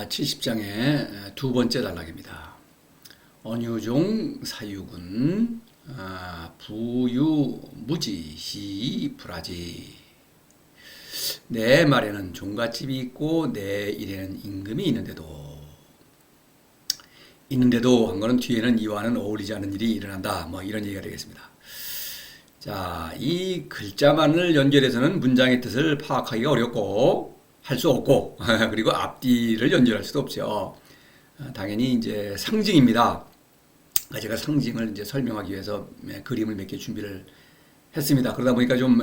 70장의 두 번째 단락입니다. 언유종 사유군 부유 무지 시 불하지. 내 말에는 종갓집이 있고 내 일에는 임금이 있는데도 한 거는 뒤에는 이와는 어울리지 않는 일이 일어난다. 뭐 이런 얘기가 되겠습니다. 자, 이 글자만을 연결해서는 문장의 뜻을 파악하기가 어렵고 할 수 없고 그리고 앞뒤를 연결할 수도 없죠. 당연히 이제 상징입니다. 제가 상징을 이제 설명하기 위해서 그림을 몇 개 준비를 했습니다. 그러다 보니까 좀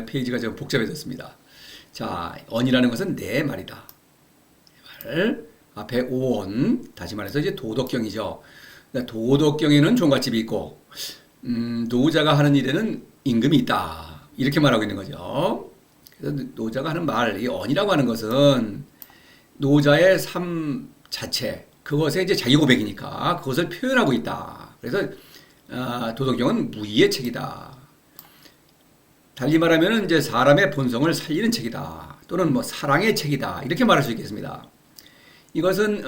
페이지가 좀 복잡해졌습니다. 자, 언이라는 것은 내 말이다. 말. 앞에 오언, 다시 말해서 이제 도덕경이죠. 그러니까 도덕경에는 종갓집이 있고, 노자가 하는 일에는 임금이 있다. 이렇게 말하고 있는 거죠. 그래서 노자가 하는 말, 이 언이라고 하는 것은 노자의 삶 자체, 그것에 이제 자기 고백이니까 그것을 표현하고 있다. 그래서 도덕경은 무의의 책이다. 달리 말하면 이제 사람의 본성을 살리는 책이다. 또는 뭐 사랑의 책이다. 이렇게 말할 수 있겠습니다. 이것은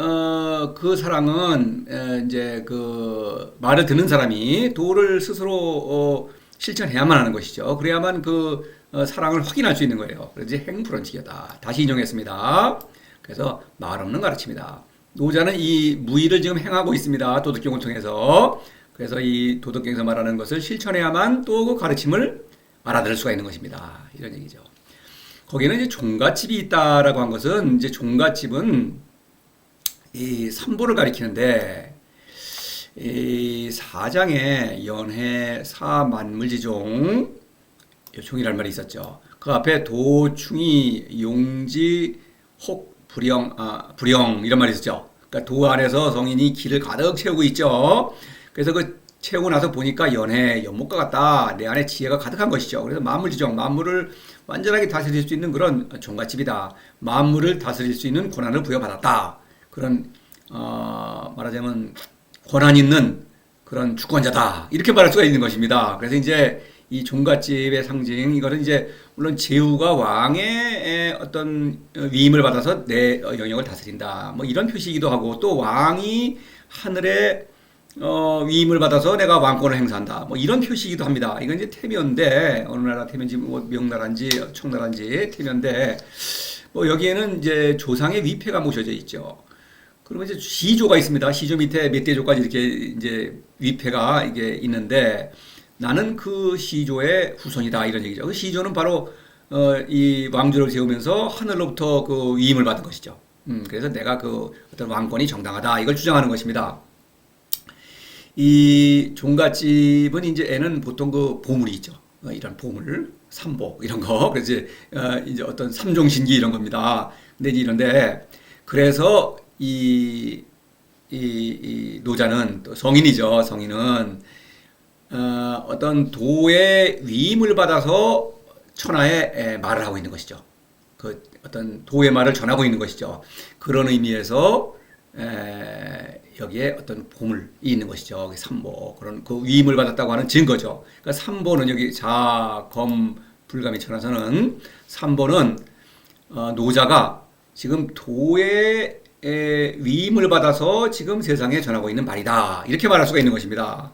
그 사랑은 이제 그 말을 듣는 사람이 도를 스스로 실천해야만 하는 것이죠. 그래야만 그 사랑을 확인할 수 있는 거예요. 그래서 행불원칙이다. 다시 인용했습니다. 그래서 말 없는 가르침이다. 노자는 이 무의를 지금 행하고 있습니다. 도덕경을 통해서. 그래서 이 도덕경에서 말하는 것을 실천해야만 또 그 가르침을 알아들을 수가 있는 것입니다. 이런 얘기죠. 거기는 이제 종갓집이 있다라고 한 것은 이제 종갓집은 이 삼보를 가리키는데 이 사장에 연해 사만물지종 종이라는 말이 있었죠. 그 앞에 도충이 용지 혹 불영 이런 말이 있었죠. 그러니까 도 안에서 성인이 길을 가득 채우고 있죠. 그래서 그 채우고 나서 보니까 연못과 같다. 내 안에 지혜가 가득한 것이죠. 그래서 만물지종, 만물을 완전하게 다스릴 수 있는 그런 종갓집이다. 만물을 다스릴 수 있는 권한을 부여받았다. 그런 말하자면 권한 있는 그런 주권자다. 이렇게 말할 수가 있는 것입니다. 그래서 이제 이 종갓집의 상징, 이거는 이제 물론 제후가 왕의 어떤 위임을 받아서 내 영역을 다스린다. 뭐 이런 표시이기도 하고, 또 왕이 하늘의 위임을 받아서 내가 왕권을 행사한다. 뭐 이런 표시이기도 합니다. 이건 이제 태면인데, 어느 나라 태면인지 뭐 명나라인지 청나라인지 태면인데, 뭐 여기에는 이제 조상의 위패가 모셔져 있죠. 그러면 이제 시조가 있습니다. 시조 밑에 몇 대조까지 이렇게 이제 위패가 이게 있는데, 나는 그 시조의 후손이다. 이런 얘기죠. 그 시조는 바로 이 왕조를 세우면서 하늘로부터 그 위임을 받은 것이죠. 그래서 내가 그 어떤 왕권이 정당하다. 이걸 주장하는 것입니다. 이 종갓집은 이제 애는 보통 그 보물이 있죠. 이런 보물, 삼보 이런 거. 그래서 이제 어떤 삼종신기 이런 겁니다. 근데 이런데 그래서 이 노자는 또 성인이죠. 성인은 어떤 도의 위임을 받아서 천하에 말을 하고 있는 것이죠. 그 어떤 도의 말을 전하고 있는 것이죠. 그런 의미에서 여기에 어떤 보물이 있는 것이죠. 삼보, 그런 그 위임을 받았다고 하는 증거죠. 그러니까 삼보는 여기 자, 검, 불가미, 천하서는 삼보는 노자가 지금 도의 위임을 받아서 지금 세상에 전하고 있는 말이다. 이렇게 말할 수가 있는 것입니다.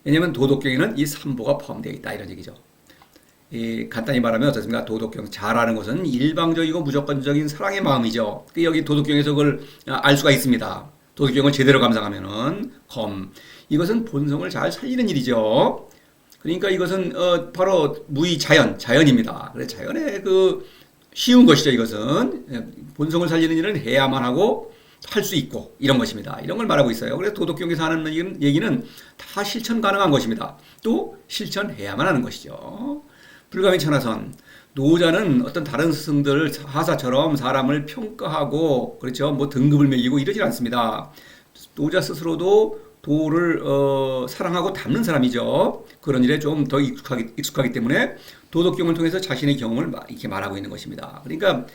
왜냐하면 도덕경에는 이 삼보가 포함되어 있다. 이런 얘기죠. 간단히 말하면 어떻습니까? 도덕경, 자라는 것은 일방적이고 무조건적인 사랑의 마음이죠. 여기 도덕경에서 그걸 알 수가 있습니다. 도덕경을 제대로 감상하면은 이것은 본성을 잘 살리는 일이죠. 그러니까 이것은 바로 무의 자연입니다. 그래서 자연의 그 쉬운 것이죠. 이것은 본성을 살리는 일은 해야만 하고 할 수 있고 이런 것입니다. 이런 걸 말하고 있어요. 그래서 도덕경에서 하는 얘기는 다 실천 가능한 것입니다. 또 실천해야만 하는 것이죠. 불가미 천하선, 노자는 어떤 다른 스승들 하사처럼 사람을 평가하고 그렇죠. 뭐 등급을 매기고 이러질 않습니다. 노자 스스로도 도를 사랑하고 닮는 사람이죠. 그런 일에 좀 더 익숙하기 때문에 도덕경을 통해서 자신의 경험을 이렇게 말하고 있는 것입니다. 그러니까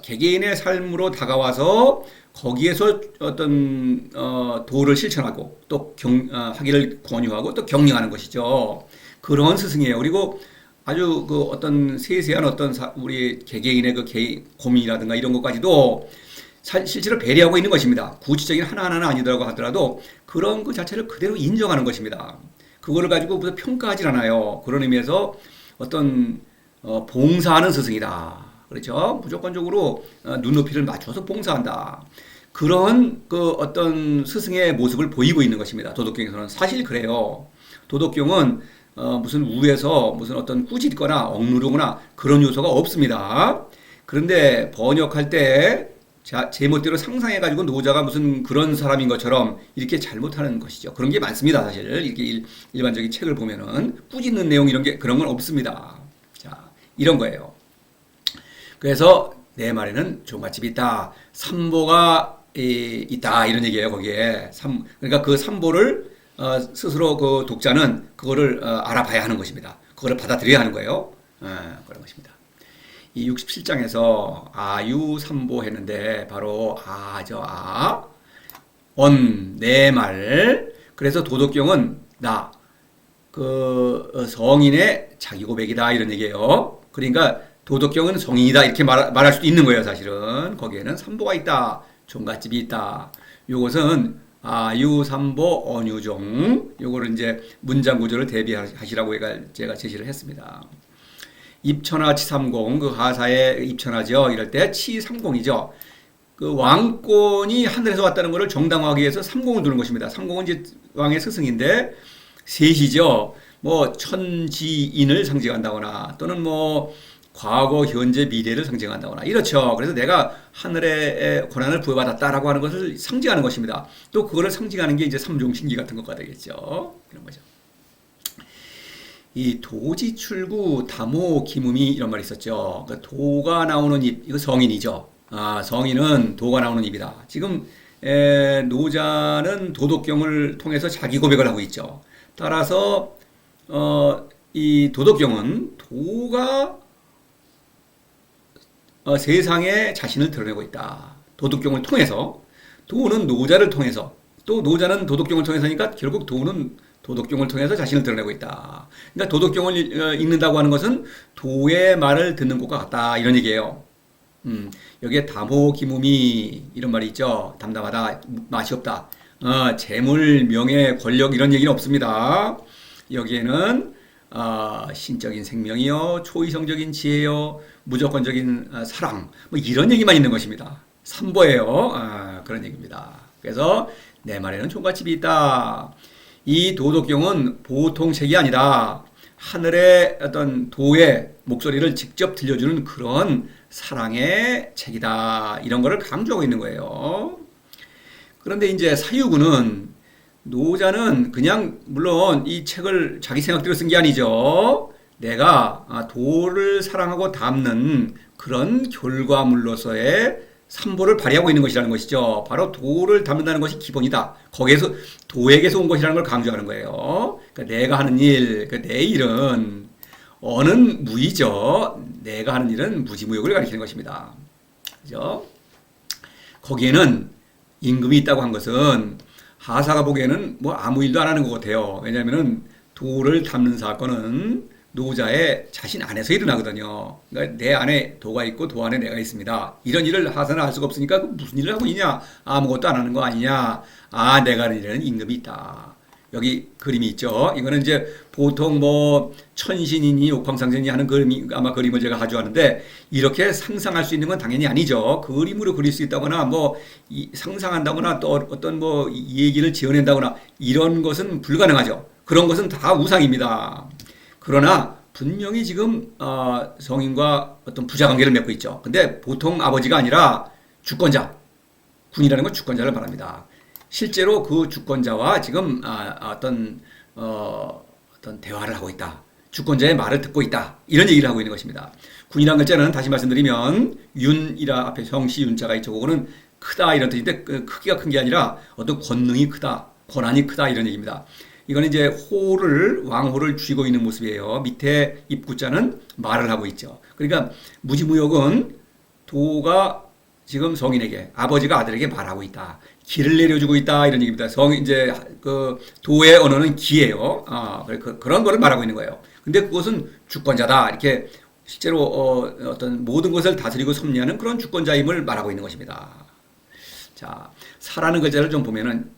개개인의 삶으로 다가와서 거기에서 어떤 도를 실천하고 또 하기를 권유하고 또 격려하는 것이죠. 그런 스승이에요. 그리고 아주 그 어떤 세세한 어떤 우리 개개인의 그 고민이라든가 이런 것까지도 실제로 배려하고 있는 것입니다. 구체적인 하나하나는 아니더라고 하더라도 그런 그 자체를 그대로 인정하는 것입니다. 그거를 가지고 무슨 평가하지 않아요. 그런 의미에서 어떤 봉사하는 스승이다. 그렇죠? 무조건적으로 눈높이를 맞춰서 봉사한다. 그런 그 어떤 스승의 모습을 보이고 있는 것입니다. 도덕경에서는 사실 그래요. 도덕경은 무슨 우에서 무슨 어떤 꾸짖거나 억누르거나 그런 요소가 없습니다. 그런데 번역할 때 제멋대로 상상해가지고 노자가 무슨 그런 사람인 것처럼 이렇게 잘못하는 것이죠. 그런 게 많습니다, 사실. 이렇게 일반적인 책을 보면은 꾸짖는 내용 이런 게 그런 건 없습니다. 자, 이런 거예요. 그래서 내 말에는 종갓집이 있다. 삼보가 있다. 이런 얘기예요, 거기에. 그러니까 그 삼보를 스스로 그 독자는 그거를 알아봐야 하는 것입니다. 그거를 받아들여야 하는 거예요. 그런 것입니다. 이 67장에서 아유삼보 했는데 바로 내 말. 그래서 도덕경은 성인의 자기 고백이다 이런 얘기예요. 그러니까 도덕경은 성인이다 이렇게 말할 수도 있는 거예요. 사실은 거기에는 삼보가 있다, 종갓집이 있다. 요것은 아유삼보 언유종 요거를 이제 문장 구조를 대비하시라고 제가 제시를 했습니다. 입천하 치삼공 그 하사의 입천하죠. 이럴 때 치삼공이죠. 그 왕권이 하늘에서 왔다는 것을 정당화하기 위해서 삼공을 두는 것입니다. 삼공은 이제 왕의 스승인데 셋이죠. 뭐 천지인을 상징한다거나 또는 뭐 과거, 현재, 미래를 상징한다거나 이렇죠. 그래서 내가 하늘의 권한을 부여받았다라고 하는 것을 상징하는 것입니다. 또 그거를 상징하는 게 이제 삼종신기 같은 것가 되겠죠. 그런 거죠. 이 도지출구, 다모, 기무미 이런 말이 있었죠. 그러니까 도가 나오는 입, 이거 성인이죠. 성인은 도가 나오는 입이다. 지금 노자는 도덕경을 통해서 자기 고백을 하고 있죠. 따라서 이 도덕경은 도가 세상에 자신을 드러내고 있다. 도덕경을 통해서 도는 노자를 통해서 또 노자는 도덕경을 통해서니까 결국 도는 도덕경을 통해서 자신을 드러내고 있다. 그러니까 도덕경을 읽는다고 하는 것은 도의 말을 듣는 것과 같다. 이런 얘기예요. 여기에 담호 기무미 이런 말이 있죠. 담담하다, 맛이 없다. 재물, 명예, 권력 이런 얘기는 없습니다. 여기에는 신적인 생명이요, 초이성적인 지혜요, 무조건적인 사랑 뭐 이런 얘기만 있는 것입니다. 삼보예요. 그런 얘기입니다. 그래서 내 말에는 종갓집이 있다. 이 도덕경은 보통 책이 아니라 하늘의 어떤 도의 목소리를 직접 들려주는 그런 사랑의 책이다. 이런 거를 강조하고 있는 거예요. 그런데 이제 사유구는 노자는 그냥 물론 이 책을 자기 생각대로 쓴 게 아니죠. 내가 도를 사랑하고 담는 그런 결과물로서의 삼보를 발휘하고 있는 것이라는 것이죠. 바로 도를 담는다는 것이 기본이다. 거기에서 도에게서 온 것이라는 걸 강조하는 거예요. 그러니까 내가 하는 일, 그러니까 내 일은 어는 무이죠. 내가 하는 일은 무지무역을 가리키는 것입니다. 그죠? 거기에는 임금이 있다고 한 것은 하사가 보기에는 뭐 아무 일도 안 하는 것 같아요. 왜냐하면은 도를 담는 사건은 노자의 자신 안에서 일어나거든요. 그러니까 내 안에 도가 있고 도 안에 내가 있습니다. 이런 일을 하사는 할 수가 없으니까 무슨 일을 하고 있냐? 아무것도 안 하는 거 아니냐? 내가 하는 일에는 임금이 있다. 여기 그림이 있죠. 이거는 이제 보통 뭐 천신이니 옥황상제니 하는 아마 그림을 제가 가져왔는데 이렇게 상상할 수 있는 건 당연히 아니죠. 그림으로 그릴 수 있다거나 뭐 상상한다거나 또 어떤 뭐 얘기를 지어낸다거나 이런 것은 불가능하죠. 그런 것은 다 우상입니다. 그러나 분명히 지금 성인과 어떤 부자 관계를 맺고 있죠. 근데 보통 아버지가 아니라 주권자, 군이라는 건 주권자를 말합니다. 실제로 그 주권자와 지금 어떤 대화를 하고 있다. 주권자의 말을 듣고 있다. 이런 얘기를 하고 있는 것입니다. 군이라는 글자는 다시 말씀드리면 윤이라 앞에 형시 윤자가 있죠. 그거는 크다 이런 뜻인데 그 크기가 큰 게 아니라 어떤 권능이 크다, 권한이 크다 이런 얘기입니다. 이거는 이제 왕호를 쥐고 있는 모습이에요. 밑에 입구자는 말을 하고 있죠. 그러니까 무지무역은 도가 지금 성인에게, 아버지가 아들에게 말하고 있다. 기를 내려주고 있다. 이런 얘기입니다. 이제 그 도의 언어는 기예요. 그런 거를 말하고 있는 거예요. 근데 그것은 주권자다. 이렇게 실제로 어떤 모든 것을 다스리고 섭리하는 그런 주권자임을 말하고 있는 것입니다. 자, 사라는 글자를 좀 보면은,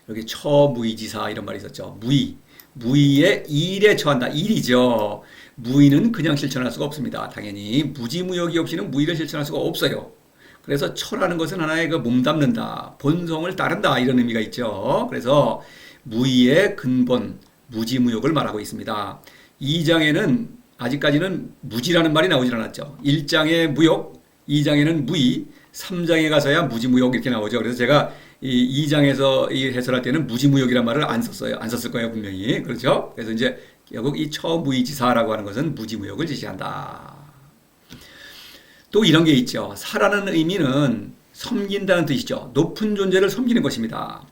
여기 처무의지사 이런 말이 있었죠. 무의에 일에 처한다. 일이죠. 무의는 그냥 실천할 수가 없습니다. 당연히 무지무역이 없이는 무의를 실천할 수가 없어요. 그래서 처라는 것은 하나의 그 몸담는다, 본성을 따른다 이런 의미가 있죠. 그래서 무의의 근본, 무지무역을 말하고 있습니다. 2장에는 아직까지는 무지라는 말이 나오질 않았죠. 1장에 무역, 2장에는 무의, 3장에 가서야 무지무역 이렇게 나오죠. 그래서 제가 이 2장에서 이 해설할 때는 무지무역이라는 말을 안 썼어요. 안 썼을 거예요, 분명히. 그렇죠? 그래서 이제 결국 이 처무의지사라고 하는 것은 무지무역을 지시한다. 또 이런 게 있죠. 사라는 의미는 섬긴다는 뜻이죠. 높은 존재를 섬기는 것입니다.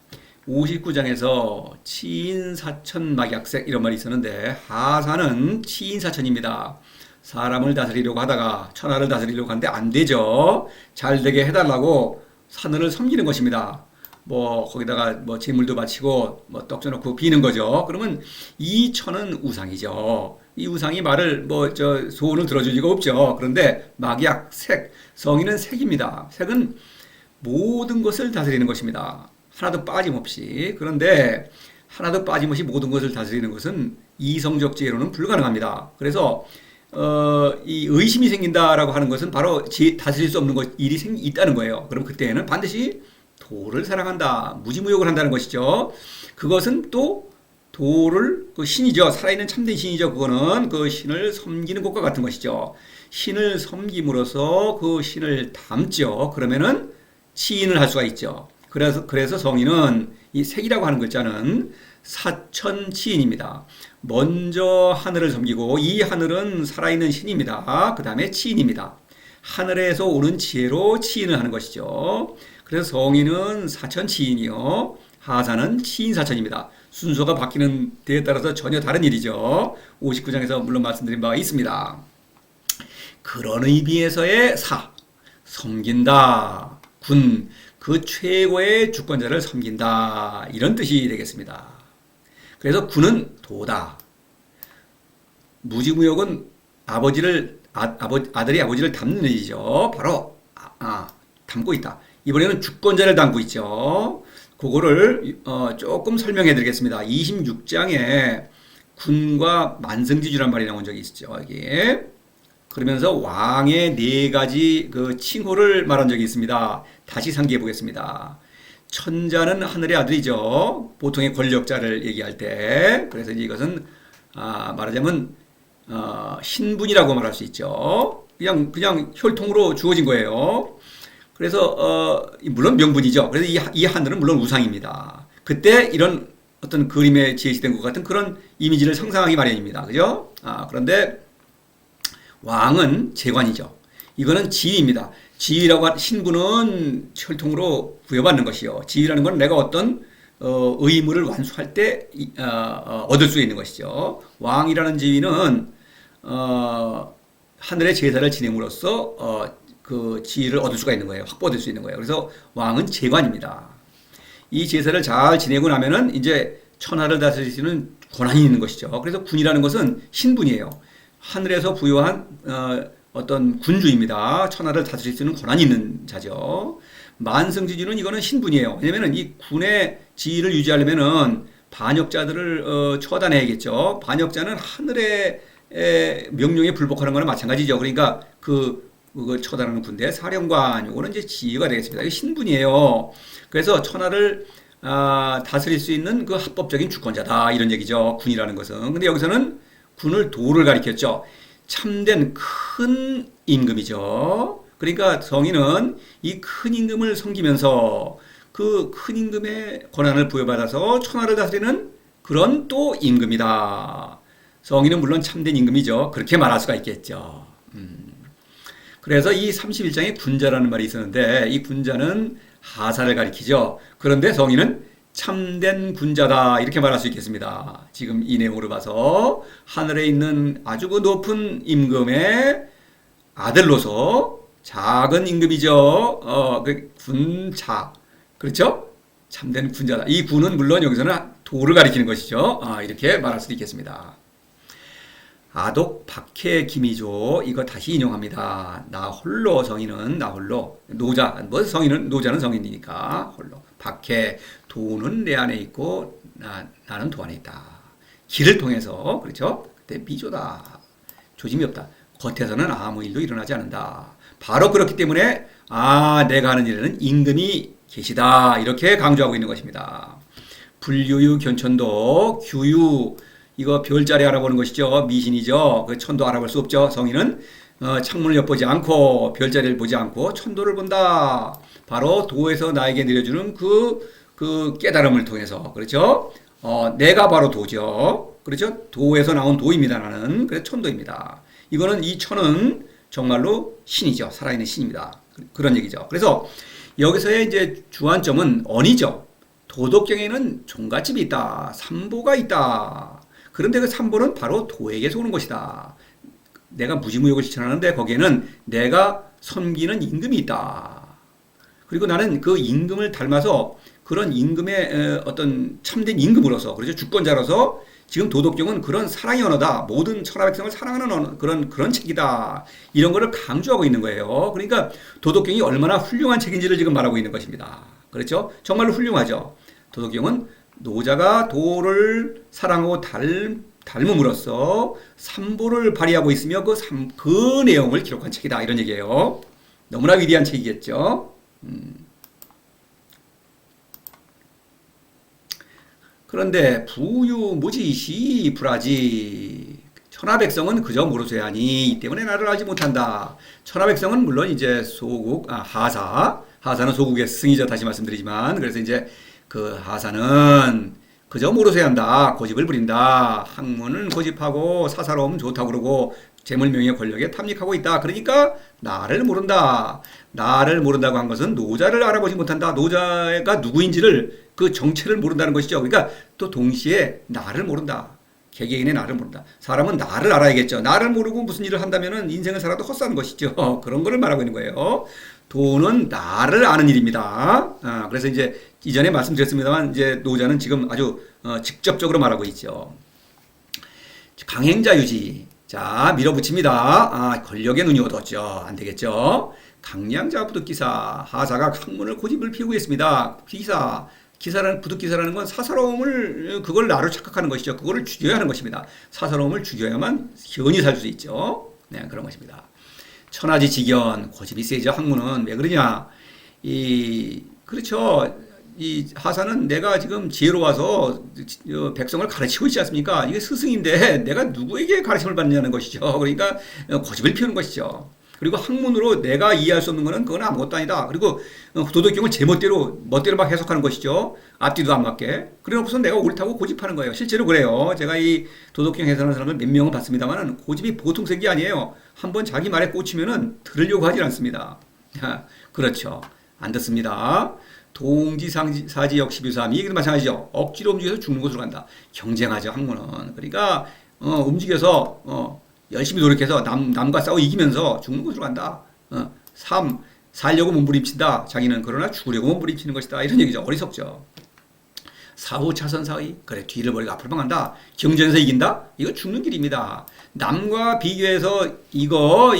59장에서 치인사천막약색 이런 말이 있었는데 하사는 치인사천입니다. 사람을 다스리려고 하다가 천하를 다스리려고 하는데 안 되죠. 잘 되게 해달라고 하늘을 섬기는 것입니다. 거기다가 재물도 바치고 떡 줘놓고 비는 거죠. 그러면 이 천은 우상이죠. 이 우상이 말을 소원을 들어줄 리가 없죠. 그런데 막약, 색, 성인은 색입니다. 색은 모든 것을 다스리는 것입니다. 하나도 빠짐없이. 그런데 하나도 빠짐없이 모든 것을 다스리는 것은 이성적 지혜로는 불가능합니다. 그래서 이 의심이 생긴다라고 하는 것은 바로 다스릴 수 없는 일이 있다는 거예요. 그럼 그때는 반드시 도를 사랑한다, 무지무역을 한다는 것이죠. 그것은 또 도를, 그 신이죠. 살아있는 참된 신이죠. 그거는 그 신을 섬기는 것과 같은 것이죠. 신을 섬김으로써 그 신을 담죠. 그러면은 치인을 할 수가 있죠. 그래서 성인은 이 색이라고 하는 글자는 사천치인입니다. 먼저 하늘을 섬기고 이 하늘은 살아있는 신입니다. 그 다음에 치인입니다. 하늘에서 오는 지혜로 치인을 하는 것이죠. 그래서 성인은 사천치인이요. 하사는 치인사천입니다. 순서가 바뀌는 데에 따라서 전혀 다른 일이죠. 59장에서 물론 말씀드린 바가 있습니다. 그런 의미에서의 섬긴다. 군, 그 최고의 주권자를 섬긴다. 이런 뜻이 되겠습니다. 그래서 군은 도다. 무지무역은 아들이 아버지를 담는 일이죠. 바로 담고 있다. 이번에는 주권자를 담고 있죠. 그거를 조금 설명해 드리겠습니다. 26장에 군과 만성지주란 말이 나온 적이 있죠. 여기. 그러면서 왕의 4가지 그 칭호를 말한 적이 있습니다. 다시 상기해 보겠습니다. 천자는 하늘의 아들이죠. 보통의 권력자를 얘기할 때. 그래서 이것은 말하자면 신분이라고 말할 수 있죠. 그냥 혈통으로 주어진 거예요. 그래서 물론 명분이죠. 그래서 이 하늘은 물론 우상입니다. 그때 이런 어떤 그림에 제시된 것 같은 그런 이미지를 상상하기 마련입니다. 그죠? 그런데 왕은 재관이죠. 이거는 지위입니다. 지위라고 신분은 혈통으로 부여받는 것이요. 지위라는 건 내가 어떤 의무를 완수할 때 얻을 수 있는 것이죠. 왕이라는 지위는 하늘의 제사를 지냄으로써 그 지위를 얻을 수가 있는 거예요. 확보될 수 있는 거예요. 그래서 왕은 재관입니다. 이 제사를 잘 지내고 나면은 이제 천하를 다스릴 수 있는 권한이 있는 것이죠. 그래서 군이라는 것은 신분이에요. 하늘에서 부여한 어떤 군주입니다. 천하를 다스릴 수 있는 권한이 있는 자죠. 만성지주는 이거는 신분이에요. 왜냐면은 이 군의 지위를 유지하려면은 반역자들을 처단해야겠죠. 반역자는 하늘의 명령에 불복하는 거나 마찬가지죠. 그러니까 그걸 처단하는 군대 사령관, 요거는 이제 지위가 되겠습니다. 이게 신분이에요. 그래서 천하를 다스릴 수 있는 그 합법적인 주권자다 이런 얘기죠. 군이라는 것은. 근데 여기서는 군을 도를 가리켰죠. 참된 큰 임금이죠. 그러니까 성인은 이 큰 임금을 섬기면서 그 큰 임금의 권한을 부여받아서 천하를 다스리는 그런 또 임금이다. 성인은 물론 참된 임금이죠. 그렇게 말할 수가 있겠죠. 그래서 이 31장에 군자라는 말이 있었는데 이 군자는 하사를 가리키죠. 그런데 성인은 참된 군자다 이렇게 말할 수 있겠습니다. 지금 이 내용으로 봐서 하늘에 있는 아주 그 높은 임금의 아들로서 작은 임금이죠. 그 군자, 그렇죠? 참된 군자다. 이 군은 물론 여기서는 도를 가리키는 것이죠. 이렇게 말할 수도 있겠습니다. 아독 박해 김이죠. 이거 다시 인용합니다. 나 홀로 성인은 나 홀로 노자 뭐 성인은 노자는 성인이니까 홀로 박해 도는 내 안에 있고 나는 도 안에 있다. 길을 통해서 그렇죠. 그때 미조다. 조짐이 없다. 겉에서는 아무 일도 일어나지 않는다. 바로 그렇기 때문에 내가 하는 일에는 임금이 계시다. 이렇게 강조하고 있는 것입니다. 불유유 견천도 규유 이거 별자리 알아보는 것이죠. 미신이죠. 그 천도 알아볼 수 없죠. 성인은 창문을 엿보지 않고 별자리를 보지 않고 천도를 본다. 바로 도에서 나에게 내려주는 그 깨달음을 통해서 그렇죠. 내가 바로 도죠. 그렇죠. 도에서 나온 도입니다. 나는 그래서 천도입니다. 이거는 이 천은 정말로 신이죠. 살아있는 신입니다. 그런 얘기죠. 그래서 여기서의 이제 주안점은 언이죠. 도덕경에는 종갓집이 있다. 삼보가 있다. 그런데 그 삼보는 바로 도에게서 오는 것이다. 내가 무지무역을 실천하는데 거기에는 내가 섬기는 임금이 있다. 그리고 나는 그 임금을 닮아서 그런 임금의 어떤 참된 임금으로서 그렇죠. 주권자로서 지금 도덕경은 그런 사랑의 언어다. 모든 천하 백성을 사랑하는 언어, 그런 책이다. 이런 거를 강조하고 있는 거예요. 그러니까 도덕경이 얼마나 훌륭한 책인지를 지금 말하고 있는 것입니다. 그렇죠? 정말로 훌륭하죠. 도덕경은 노자가 도를 사랑하고 닮음으로써 삼보를 발휘하고 있으며 그 내용을 기록한 책이다. 이런 얘기예요. 너무나 위대한 책이겠죠. 그런데 부유무지시 불하지 천하백성은 그저 모르쇠하니 이 때문에 나를 알지 못한다. 천하백성은 물론 이제 하사는 소국의 스승이죠. 다시 말씀드리지만 그래서 이제 그 하사는 그저 모르쇠한다. 고집을 부린다. 학문은 고집하고 사사로움 좋다고 그러고 재물 명예 권력에 탐닉하고 있다. 그러니까 나를 모른다. 나를 모른다고 한 것은 노자를 알아보지 못한다. 노자가 누구인지를 그 정체를 모른다는 것이죠. 그러니까 또 동시에 나를 모른다. 개개인의 나를 모른다. 사람은 나를 알아야겠죠. 나를 모르고 무슨 일을 한다면은 인생을 살아도 헛사는 것이죠. 그런 거를 말하고 있는 거예요. 도는 나를 아는 일입니다. 그래서 이제 이전에 말씀드렸습니다만 이제 노자는 지금 아주 직접적으로 말하고 있죠. 강행자 유지. 자, 밀어붙입니다. 권력의 눈이 어두웠죠. 안 되겠죠. 강량자 부득기사. 하사가 학문을 고집을 피우고 있습니다. 부득기사라는 건 사사로움을 그걸 나로 착각하는 것이죠. 그거를 죽여야 하는 것입니다. 사사로움을 죽여야만 현이 살 수 있죠. 네, 그런 것입니다. 천하지 직연 고집이 세죠. 학문은 왜 그러냐? 그렇죠. 이 하사는 내가 지금 지혜로워서 백성을 가르치고 있지 않습니까? 이게 스승인데 내가 누구에게 가르침을 받느냐는 것이죠. 그러니까 고집을 피우는 것이죠. 그리고 학문으로 내가 이해할 수 없는 것은 그건 아무것도 아니다. 그리고 도덕경을 제 멋대로 막 해석하는 것이죠. 앞뒤도 안 맞게. 그래놓고서 내가 옳다고 고집하는 거예요. 실제로 그래요. 제가 이 도덕경 해석하는 사람을 몇 명은 봤습니다만 고집이 보통 센 게 아니에요. 한번 자기 말에 꽂히면은 들으려고 하질 않습니다. 그렇죠. 안 듣습니다. 동지사지 역시비삼 이게 마찬가지죠. 억지로 움직여서 죽는 곳으로 간다. 경쟁하죠. 학문은. 그러니까 움직여서 열심히 노력해서 남과 싸워 이기면서 죽는 곳으로 간다. 살려고 몸부림친다. 자기는 그러나 죽으려고 몸부림치는 것이다. 이런 얘기죠. 어리석죠. 사후 차선 사의. 그래 뒤를 버리고 앞으로만 간다. 경쟁에서 이긴다? 이거 죽는 길입니다. 남과 비교해서 이거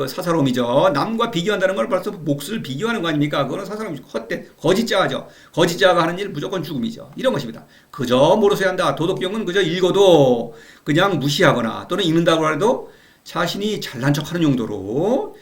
사사로움이죠. 남과 비교한다는 건 벌써 몫을 비교하는 거 아닙니까? 그거는 사사로움이죠. 헛된 거짓자죠. 거짓자가 하는 일 무조건 죽음이죠. 이런 것입니다. 그저 모르쇠한다. 도덕경은 그저 읽어도 그냥 무시하거나 또는 읽는다고 해도 자신이 잘난 척하는 용도로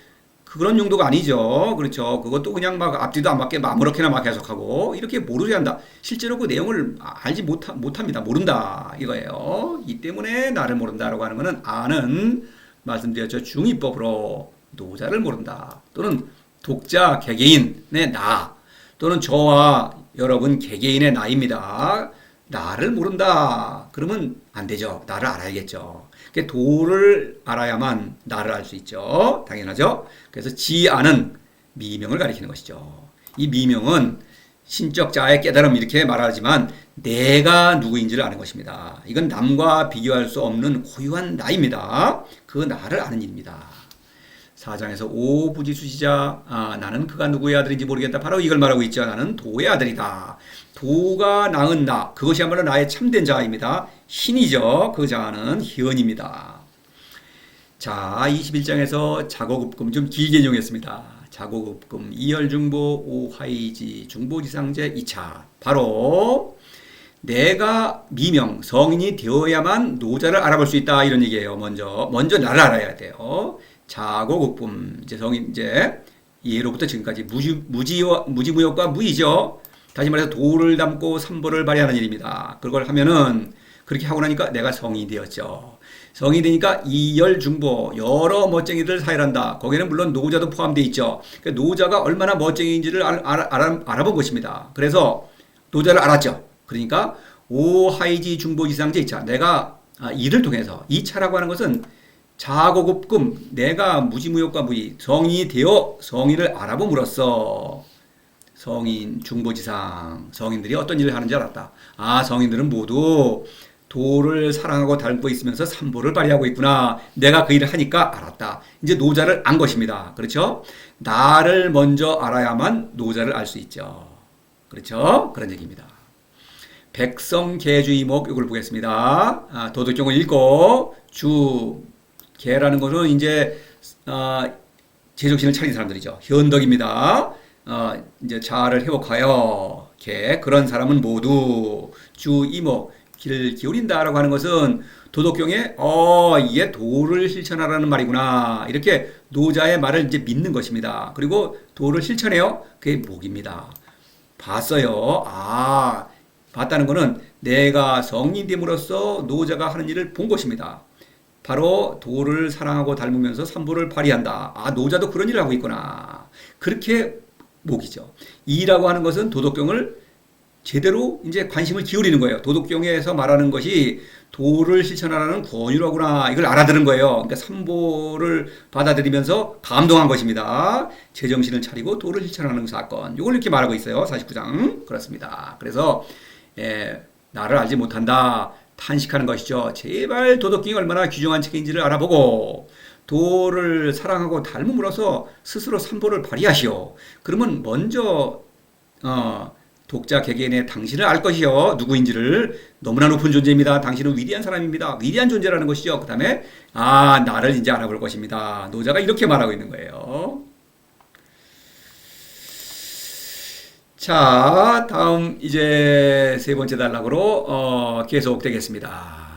그런 용도가 아니죠. 그렇죠. 그것도 그냥 막 앞뒤도 안 맞게 아무렇게나 막 해석하고 이렇게 모르게 한다. 실제로 그 내용을 알지 못합니다. 모른다. 이거예요. 이 때문에 나를 모른다라고 하는 것은 아는 말씀드렸죠. 중의법으로 노자를 모른다. 또는 독자 개개인의 나 또는 저와 여러분 개개인의 나입니다. 나를 모른다. 그러면 안 되죠. 나를 알아야겠죠. 도를 알아야만 나를 알 수 있죠. 당연하죠. 그래서 지아는 미명을 가리키는 것이죠. 이 미명은 신적 자아의 깨달음 이렇게 말하지만 내가 누구인지를 아는 것입니다. 이건 남과 비교할 수 없는 고유한 나입니다. 그 나를 아는 일입니다. 4장에서 오부지수지자 나는 그가 누구의 아들인지 모르겠다. 바로 이걸 말하고 있죠. 나는 도의 아들이다. 도가 낳은 나 그것이야말로 나의 참된 자아입니다. 신이죠. 그 자아는 희언입니다. 자, 21장에서 자고급금 좀 길게 정했습니다. 자고급금, 이열중보, 오하이지, 중보지상제 2차. 바로 내가 미명, 성인이 되어야만 노자를 알아볼 수 있다. 이런 얘기예요. 먼저 나를 알아야 돼요. 자고급금, 이제 성인, 이제 예로부터 지금까지 무지무역과 무의죠. 다시 말해서 도를 담고 삼보를 발휘하는 일입니다. 그걸 하면은 그렇게 하고 나니까 내가 성인이 되었죠. 성인이 되니까 이열중보 여러 멋쟁이들 사회한다. 거기에는 물론 노자도 포함되어 있죠. 그러니까 노자가 얼마나 멋쟁이인지를 알아본 것입니다. 그래서 노자를 알았죠. 그러니까 오하이지 중보지상제 2차. 내가 이를 통해서 2차라고 하는 것은 자고급금 내가 무지무역과 무의 성인이 되어 성인을 알아봄으로써 성인 중보지상 성인들이 어떤 일을 하는지 알았다. 아, 성인들은 모두 도를 사랑하고 닮고 있으면서 삼보를 발휘하고 있구나. 내가 그 일을 하니까 알았다. 이제 노자를 안 것입니다. 그렇죠? 나를 먼저 알아야만 노자를 알 수 있죠. 그렇죠? 그런 얘기입니다. 백성계주의목 이걸 보겠습니다. 도덕경을 읽고 계라는 것은 이제 제정신을 차린 사람들이죠. 현덕입니다. 이제 자아를 회복하여 그런 사람은 모두 이목 길을 기울인다라고 하는 것은 도덕경에 이게 도를 실천하라는 말이구나. 이렇게 노자의 말을 이제 믿는 것입니다. 그리고 도를 실천해요. 그게 목입니다. 봤어요. 봤다는 것은 내가 성인됨으로써 노자가 하는 일을 본 것입니다. 바로 도를 사랑하고 닮으면서 삼보를 발휘한다. 노자도 그런 일을 하고 있구나. 그렇게 목이죠. 이라고 하는 것은 도덕경을 제대로 이제 관심을 기울이는 거예요. 도덕경에서 말하는 것이 도를 실천하라는 권유라구나. 이걸 알아들은 거예요. 그러니까 삼보를 받아들이면서 감동한 것입니다. 제정신을 차리고 도를 실천하는 사건. 이걸 이렇게 말하고 있어요. 49장. 그렇습니다. 그래서 나를 알지 못한다. 탄식하는 것이죠. 제발 도덕경이 얼마나 귀중한 책인지를 알아보고 도를 사랑하고 닮음으로써 스스로 삼보를 발휘하시오. 그러면 먼저 독자 개개인의 당신을 알 것이요. 누구인지를. 너무나 높은 존재입니다. 당신은 위대한 사람입니다. 위대한 존재라는 것이죠. 그 다음에 나를 이제 알아볼 것입니다. 노자가 이렇게 말하고 있는 거예요. 자, 다음 이제 세 번째 단락으로 계속 되겠습니다.